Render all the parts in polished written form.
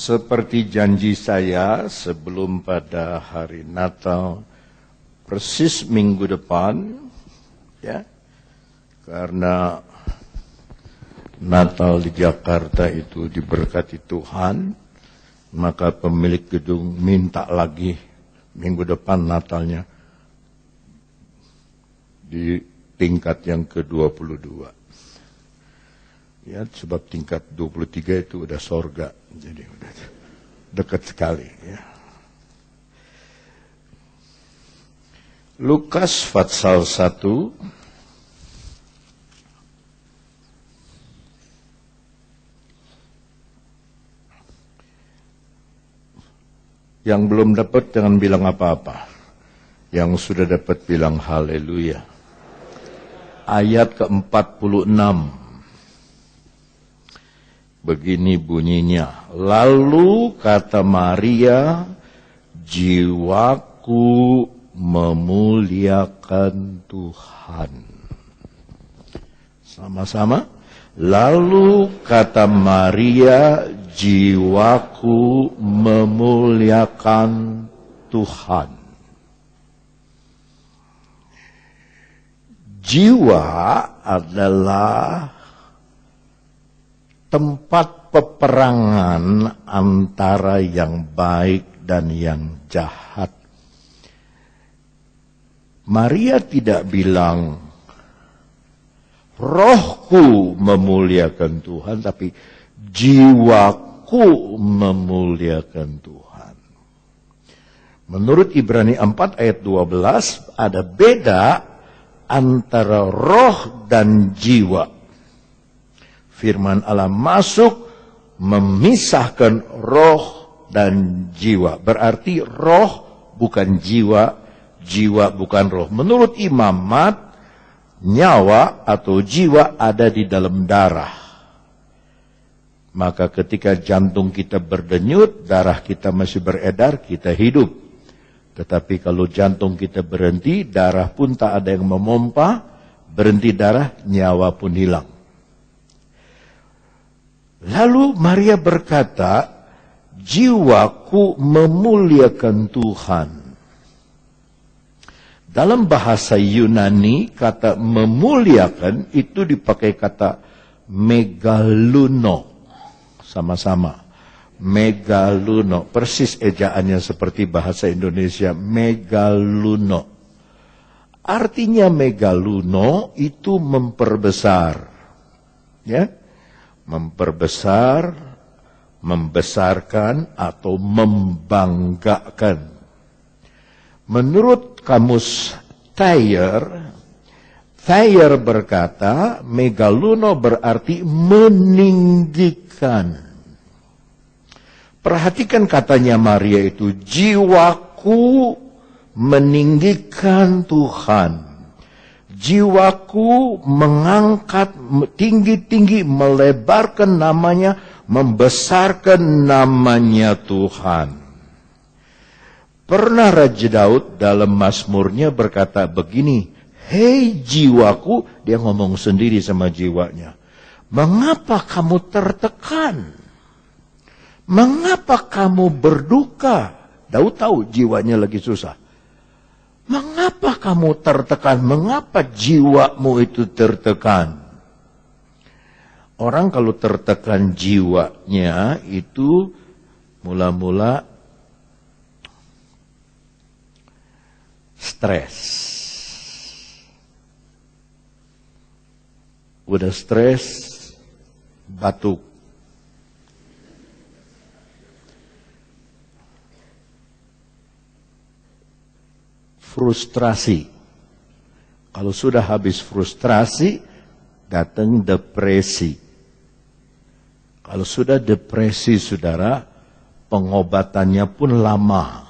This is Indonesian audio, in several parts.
Seperti janji saya sebelum pada hari Natal, persis minggu depan, ya, karena Natal di Jakarta itu diberkati Tuhan, maka pemilik gedung minta lagi minggu depan Natalnya di tingkat yang ke-22. Ya, sebab tingkat 23 itu udah sorga, jadi udah dekat sekali. Ya. Lukas pasal 1 yang belum dapat jangan bilang apa-apa. Yang sudah dapat bilang haleluya. Ayat ke-46. Begini bunyinya. Lalu kata Maria, jiwaku memuliakan Tuhan. Sama-sama. Lalu kata Maria, jiwaku memuliakan Tuhan. Jiwa adalah tempat peperangan antara yang baik dan yang jahat. Maria tidak bilang, rohku memuliakan Tuhan, tapi jiwaku memuliakan Tuhan. Menurut Ibrani 4 ayat 12, ada beda antara roh dan jiwa. Firman Allah masuk memisahkan roh dan jiwa. Berarti roh bukan jiwa, jiwa bukan roh. Menurut Imam Mat, nyawa atau jiwa ada di dalam darah. Maka ketika jantung kita berdenyut, darah kita masih beredar, kita hidup. Tetapi kalau jantung kita berhenti, darah pun tak ada yang memompa, berhenti darah, nyawa pun hilang. Lalu Maria berkata, jiwaku memuliakan Tuhan. Dalam bahasa Yunani, kata memuliakan itu dipakai kata megaluno. Sama-sama. Megaluno. Persis ejaannya seperti bahasa Indonesia. Megaluno. Artinya megaluno itu memperbesar. Ya. Memperbesar, membesarkan, atau membanggakan. Menurut kamus Thayer berkata, megaluno berarti meninggikan. Perhatikan katanya Maria itu, jiwaku meninggikan Tuhan. Jiwaku mengangkat tinggi-tinggi, melebarkan namanya, membesarkan namanya Tuhan. Pernah Raja Daud dalam Mazmurnya berkata begini, hei jiwaku, dia ngomong sendiri sama jiwanya, mengapa kamu tertekan? Mengapa kamu berduka? Daud tahu jiwanya lagi susah. Mengapa kamu tertekan? Mengapa jiwamu itu tertekan? Orang kalau tertekan jiwanya itu mula-mula stres. Udah stres, batuk. Frustrasi. Kalau sudah habis frustrasi, datang depresi. Kalau sudah depresi, saudara, pengobatannya pun lama.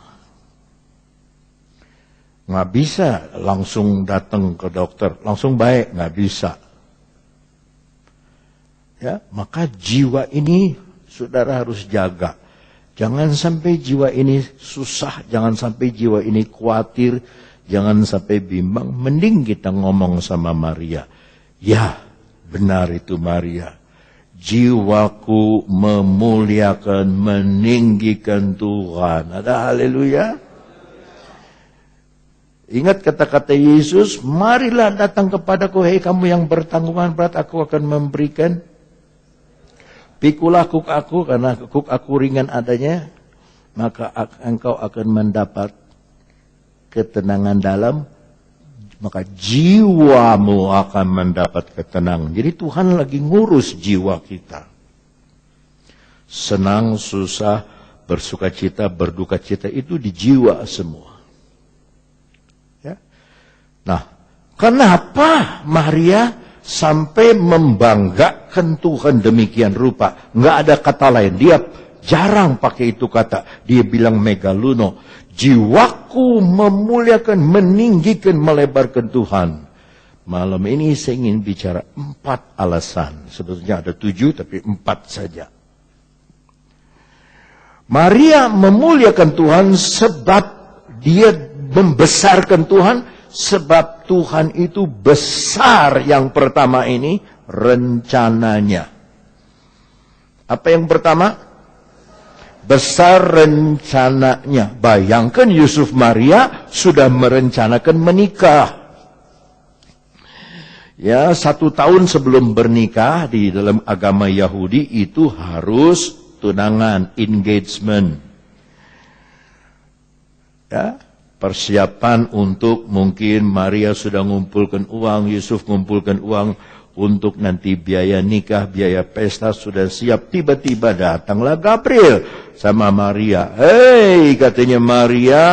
Nggak bisa langsung datang ke dokter, langsung baik, nggak bisa. Ya, maka jiwa ini, saudara harus jaga. Jangan sampai jiwa ini susah, jangan sampai jiwa ini khawatir, jangan sampai bimbang. Mending kita ngomong sama Maria. Ya, benar itu Maria. jiwaku memuliakan, meninggikan Tuhan. Ada haleluya. Ingat kata-kata Yesus, marilah datang kepadaku, hei kamu yang bertanggungan berat, aku akan memberikan. Pikulah kuk aku, karena kuk aku ringan adanya, maka engkau akan mendapat ketenangan dalam, maka jiwamu akan mendapat ketenangan. Jadi Tuhan lagi ngurus jiwa kita. Senang, susah, bersukacita, berdukacita itu di jiwa semua. Ya. Nah, kenapa Maria sampai membanggakan Tuhan demikian rupa? Nggak ada kata lain. Dia jarang pakai itu kata. Dia bilang megaluno. Jiwaku memuliakan, meninggikan, melebarkan Tuhan. Malam ini saya ingin bicara 4 alasan. Sebetulnya ada 7 tapi 4 saja. Maria memuliakan Tuhan sebab dia membesarkan Tuhan. Sebab Tuhan itu besar. Yang pertama ini rencananya. Apa yang pertama? Besar rencananya. Bayangkan Yusuf Maria sudah merencanakan menikah. Ya, 1 tahun sebelum bernikah di dalam agama Yahudi itu harus tunangan, engagement. Ya, persiapan untuk mungkin Maria sudah mengumpulkan uang, Yusuf mengumpulkan uang untuk nanti biaya nikah, biaya pesta sudah siap. Tiba-tiba datanglah Gabriel sama Maria. Hei, katanya Maria,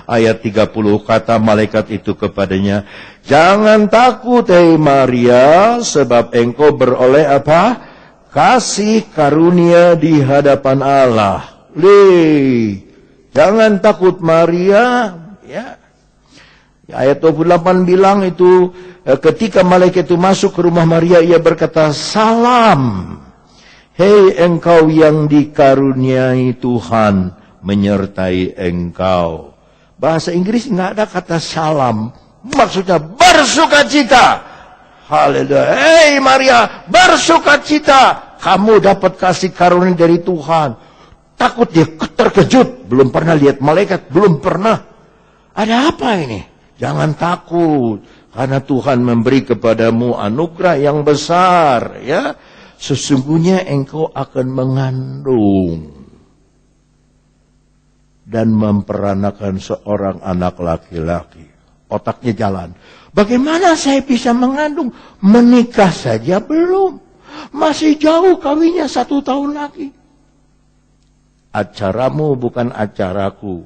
ayat 30 kata malaikat itu kepadanya, jangan takut hei Maria, sebab engkau beroleh apa? Kasih karunia di hadapan Allah. Jangan takut Maria, ya. Ayat 28 bilang itu, ketika malaikat itu masuk ke rumah Maria, ia berkata, salam. Hei engkau yang dikaruniai Tuhan menyertai engkau. Bahasa Inggris nggak ada kata salam. Maksudnya bersukacita. Haleluya. Hei Maria, bersukacita. Kamu dapat kasih karunia dari Tuhan. Takut dia terkejut. Belum pernah lihat malaikat. Belum pernah. Ada apa ini? Jangan takut, karena Tuhan memberi kepadamu anugerah yang besar, ya. Sesungguhnya engkau akan mengandung dan memperanakan seorang anak laki-laki. Otaknya jalan. Bagaimana saya bisa mengandung? Menikah saja belum. Masih jauh kawinnya 1 tahun lagi. Acaramu bukan acaraku.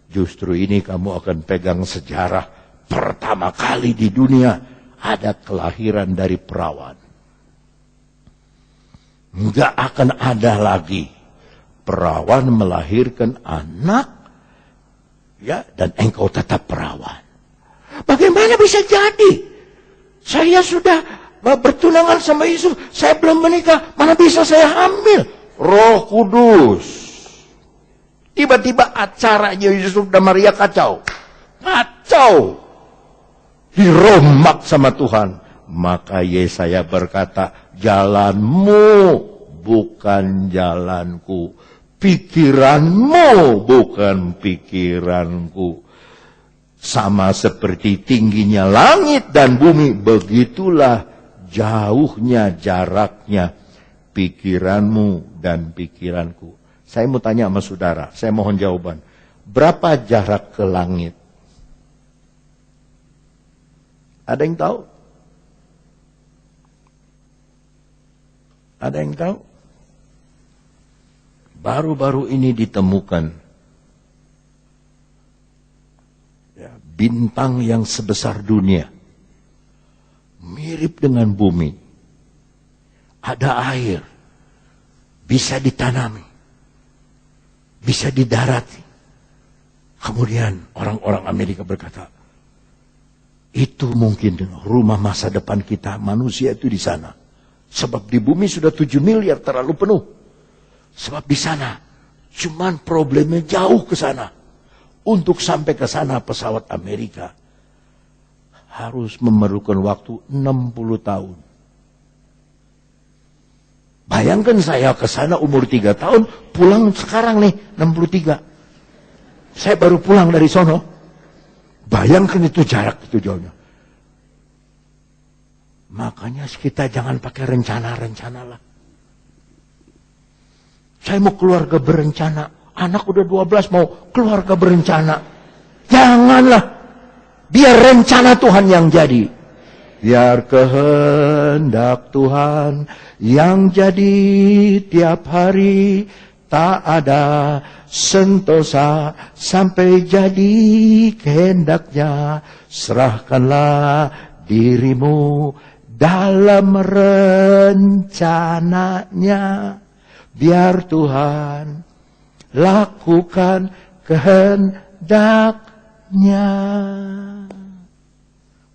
Justru ini kamu akan pegang sejarah pertama kali di dunia ada kelahiran dari perawan. Enggak akan ada lagi perawan melahirkan anak, ya, dan engkau tetap perawan. Bagaimana bisa jadi? Saya sudah bertunangan sama Yusuf, saya belum menikah, mana bisa saya hamil? Roh Kudus. Tiba-tiba acaranya Yusuf dan Maria kacau. Kacau. Diromak sama Tuhan. Maka Yesaya berkata, jalanmu bukan jalanku. Pikiranmu bukan pikiranku. Sama seperti tingginya langit dan bumi, begitulah jauhnya jaraknya pikiranmu dan pikiranku. Saya mau tanya sama saudara, saya mohon jawaban. Berapa jarak ke langit? Ada yang tahu? Ada yang tahu? Baru-baru ini ditemukan ya, bintang yang sebesar dunia. Mirip dengan bumi. Ada air. Bisa ditanami. Bisa didarati. Kemudian orang-orang Amerika berkata, itu mungkin rumah masa depan kita, manusia itu di sana. Sebab di bumi sudah 7 miliar terlalu penuh. Sebab di sana, cuman problemnya jauh ke sana. Untuk sampai ke sana pesawat Amerika harus memerlukan waktu 60 tahun. Bayangkan saya ke sana umur 3 tahun, pulang sekarang nih 63. Saya baru pulang dari sono. Bayangkan itu jarak itu jauhnya. Makanya kita jangan pakai rencana-rencana lah. Saya mau keluarga berencana. Anak udah 12 mau keluarga berencana. Janganlah. Biar rencana Tuhan yang jadi. Biar kehendak Tuhan yang jadi tiap hari. Tak ada sentosa sampai jadi kehendaknya. Serahkanlah dirimu dalam rencananya. Biar Tuhan lakukan kehendaknya.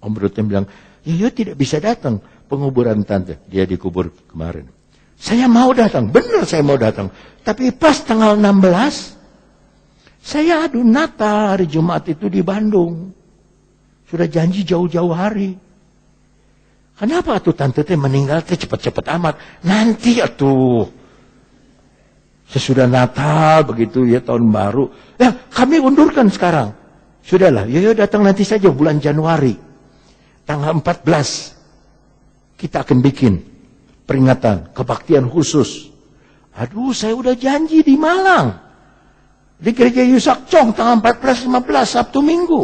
Om Rutem bilang, Yoyo tidak bisa datang penguburan tante. Dia dikubur kemarin. Saya mau datang, benar saya mau datang. Tapi pas tanggal 16, saya Natal hari Jumat itu di Bandung. Sudah janji jauh-jauh hari. Kenapa tuh tante teh meninggal teh cepat-cepat amat? Nanti atuh. Sesudah Natal begitu ya tahun baru. Ya kami undurkan sekarang. Sudahlah, Yoyo datang nanti saja bulan Januari. Tanggal 14. Kita akan bikin peringatan, kebaktian khusus. Aduh, saya udah janji di Malang. Di gereja Yusak Chong, tanggal 14-15, Sabtu Minggu.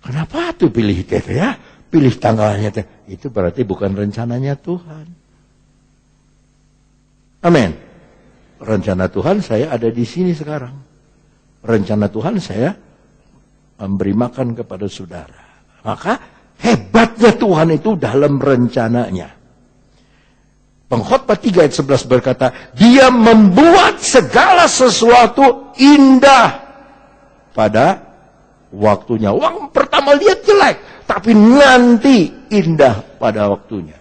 Kenapa tuh pilih itu ya? Pilih tanggalnya. Itu berarti bukan rencananya Tuhan. Amin. Rencana Tuhan saya ada di sini sekarang. Rencana Tuhan saya memberi makan kepada saudara. Maka hebatnya Tuhan itu dalam rencananya. Pengkhotbah 3 ayat 11 berkata, Dia membuat segala sesuatu indah pada waktunya. Pertama lihat jelek, tapi nanti indah pada waktunya.